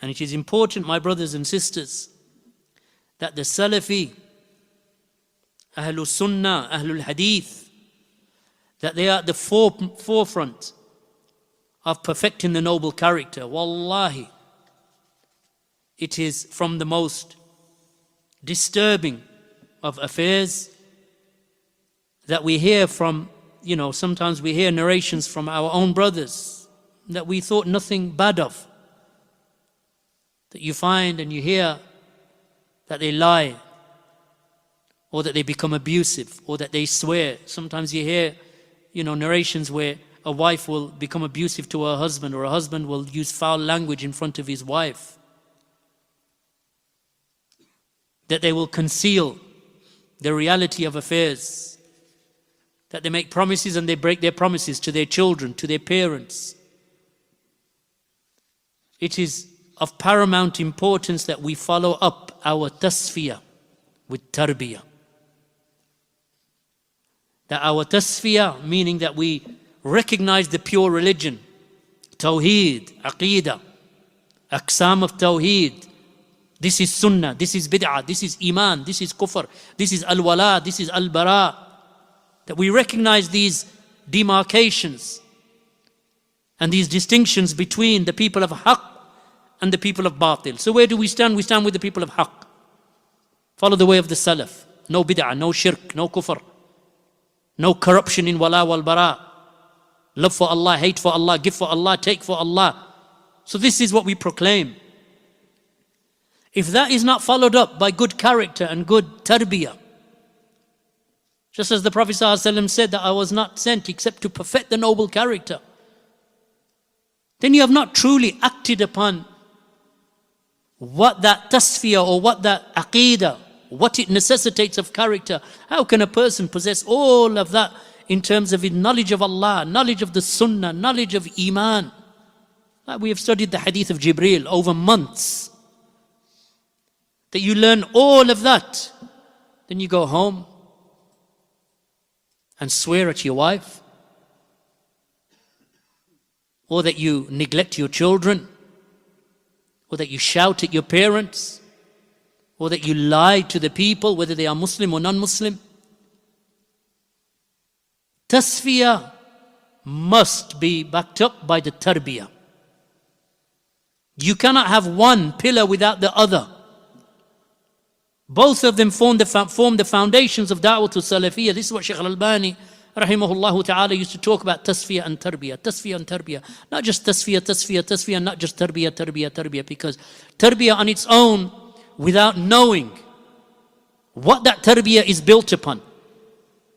And it is important, my brothers and sisters, that the Salafi, Ahlul Sunnah, Ahlul Hadith, that they are at the forefront of perfecting the noble character. Wallahi, it is from the most disturbing of affairs that we hear from, sometimes we hear narrations from our own brothers that we thought nothing bad of. That you find and you hear that they lie, or that they become abusive, or that they swear. Sometimes you hear, narrations where a wife will become abusive to her husband, or a husband will use foul language in front of his wife. That they will conceal the reality of affairs. That they make promises and they break their promises to their children, to their parents. It is of paramount importance that we follow up our tasfiyyah with tarbiyyah. That our tasfiyyah, meaning that we recognize the pure religion, tawheed, aqeedah, aqsam of tawheed. This is sunnah, this is bid'ah, this is iman, this is kufr, this is al-wala, this is al-bara. That we recognize these demarcations and these distinctions between the people of haqq and the people of batil. So where do we stand? We stand with the people of haqq. Follow the way of the salaf. No bid'ah, no shirk, no kufr, no corruption in wala wal bara. Love for Allah, hate for Allah, give for Allah, take for Allah. So this is what we proclaim. If that is not followed up by good character and good tarbiyyah, just as the Prophet ﷺ said that I was not sent except to perfect the noble character, then you have not truly acted upon what that tasfiyyah or what that aqeedah, what it necessitates of character. How can a person possess all of that in terms of his knowledge of Allah, knowledge of the sunnah, knowledge of iman? Like we have studied the hadith of Jibreel over months. That you learn all of that, then you go home and swear at your wife, or that you neglect your children, or that you shout at your parents, or that you lie to the people, whether they are Muslim or non-Muslim. Tasfiyyah must be backed up by the tarbiyyah. You cannot have one pillar without the other. Both of them form the foundations of da'wah to Salafiyyah. This is what Shaykh al-Albani rahimahullah ta'ala used to talk about, tasfiyyah and tarbiyyah, tasfiyyah and tarbiyyah. Not just tasfiyyah, not just tarbiyyah, because tarbiyyah on its own, without knowing what that tarbiyyah is built upon,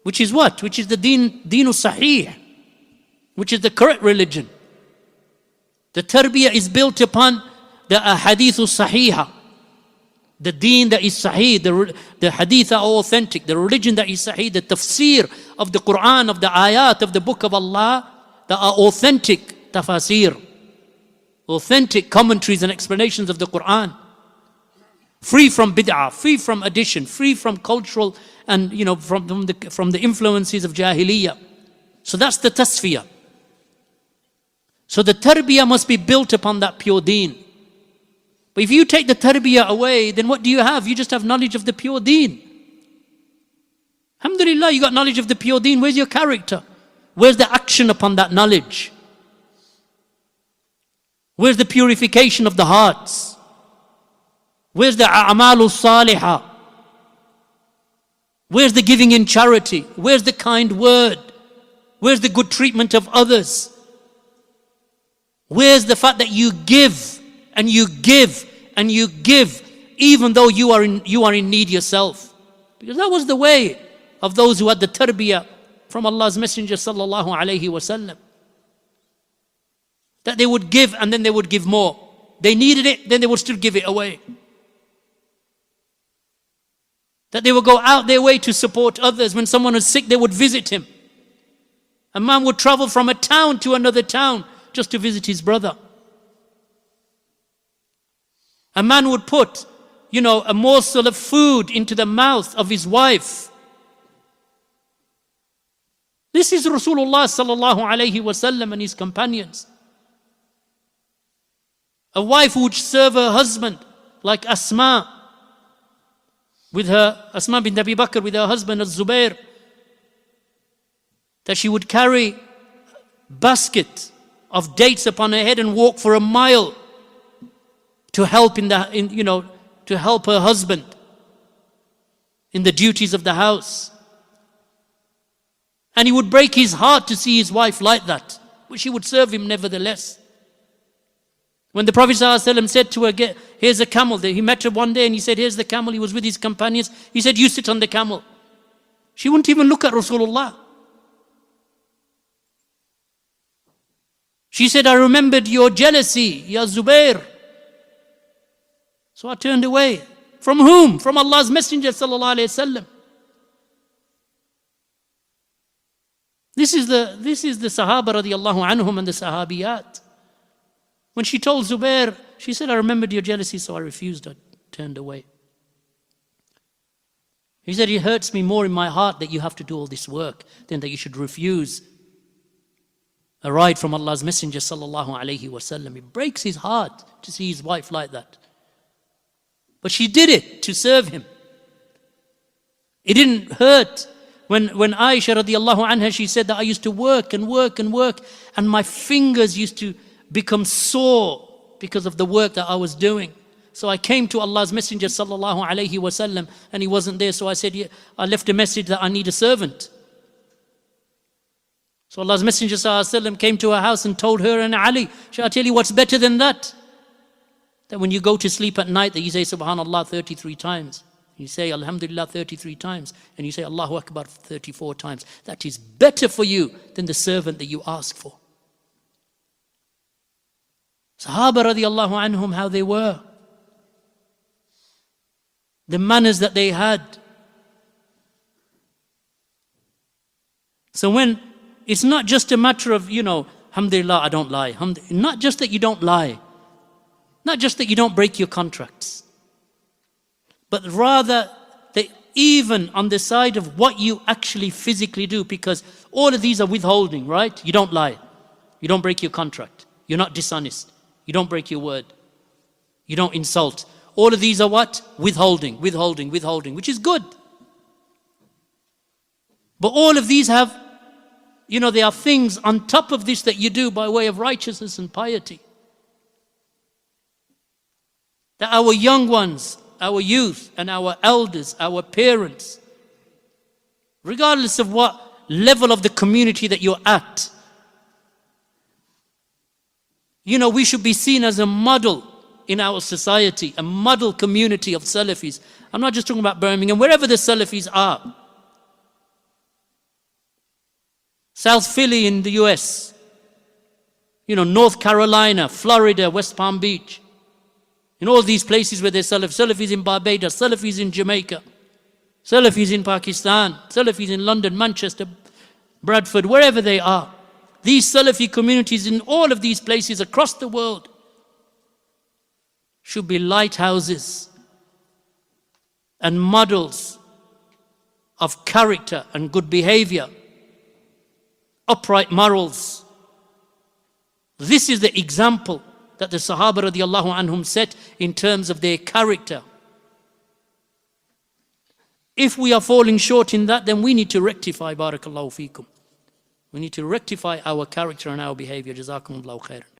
which is what? Which is the deenu sahih, which is the correct religion. The tarbiyyah is built upon the ahadithu sahihah. The deen that is sahih, the hadith are authentic, the religion that is sahih, the tafsir of the Quran, of the ayat of the book of Allah, that are authentic tafasir, authentic commentaries and explanations of the Quran. Free from bid'ah, free from addition, free from cultural and from the influences of jahiliyyah. So that's the tasfiyyah. So the tarbiyyah must be built upon that pure deen. But if you take the tarbiyyah away, then what do you have? You just have knowledge of the pure deen. Alhamdulillah, you got knowledge of the pure deen. Where's your character? Where's the action upon that knowledge? Where's the purification of the hearts? Where's the a'malu salihah? Where's the giving in charity? Where's the kind word? Where's the good treatment of others? Where's the fact that you give and you give and you give even though you are in need yourself? Because that was the way of those who had the tarbiyyah from Allah's Messenger sallallahu alaihi wasallam. That they would give and then they would give more. They needed it, then they would still give it away. That they would go out their way to support others. When someone was sick, they would visit him. A man would travel from a town to another town just to visit his brother. A man would put, a morsel of food into the mouth of his wife. This is Rasulullah sallallahu alaihi wasallam and his companions. A wife who would serve her husband, like Asma Bint Abu Bakr with her husband Az-Zubair, that she would carry basket of dates upon her head and walk for a mile to help to help her husband in the duties of the house. And he would break his heart to see his wife like that, but she would serve him nevertheless. When the Prophet ﷺ said to her, here's a camel, he met her one day and he said, here's the camel. He was with his companions. He said, you sit on the camel. She wouldn't even look at Rasulullah. She said, I remembered your jealousy, Ya Zubair. So I turned away. From whom? From Allah's Messenger sallallahu alayhi wasallam. This is the Sahaba radiallahu anhum and the Sahabiyat. When she told Zubair, she said, I remembered your jealousy, so I refused. I turned away. He said, it hurts me more in my heart that you have to do all this work than that you should refuse a ride from Allah's Messenger sallallahu alayhi wasallam. It breaks his heart to see his wife like that. But she did it to serve him. It didn't hurt. When A'isha radiallahu anha, she said that I used to work and work and work, and my fingers used to become sore because of the work that I was doing. So I came to Allah's Messenger sallallahu alayhi wasallam, and he wasn't there. So I said, I left a message that I need a servant. So Allah's Messenger sallallahu alayhi wasallam came to her house and told her and Ali, shall I tell you what's better than that? That when you go to sleep at night, that you say Subhanallah 33 times. You say Alhamdulillah 33 times. And you say Allahu Akbar 34 times. That is better for you than the servant that you ask for. Sahaba radiallahu anhum, how they were. The manners that they had. So when, it's not just a matter of, Alhamdulillah, I don't lie. Not just that you don't lie. Not just that you don't break your contracts. But rather that even on the side of what you actually physically do, because all of these are withholding, right? You don't lie. You don't break your contract. You're not dishonest. You don't break your word. You don't insult. All of these are what? Withholding, withholding, withholding, which is good. But all of these have, there are things on top of this that you do by way of righteousness and piety. That our young ones, our youth and our elders, our parents, regardless of what level of the community that you're at, we should be seen as a model in our society, a model community of Salafis. I'm not just talking about Birmingham, wherever the Salafis are. South Philly in the US, North Carolina, Florida, West Palm Beach. In all these places where there's Salafis in Barbados, Salafis in Jamaica, Salafis in Pakistan, Salafis in London, Manchester, Bradford, wherever they are. These Salafi communities in all of these places across the world should be lighthouses and models of character and good behavior, upright morals. This is the example that the Sahaba radiallahu anhum set in terms of their character. If we are falling short in that, then we need to rectify, barakallahu feekum. We need to rectify our character and our behavior. Jazakumullahu khairan.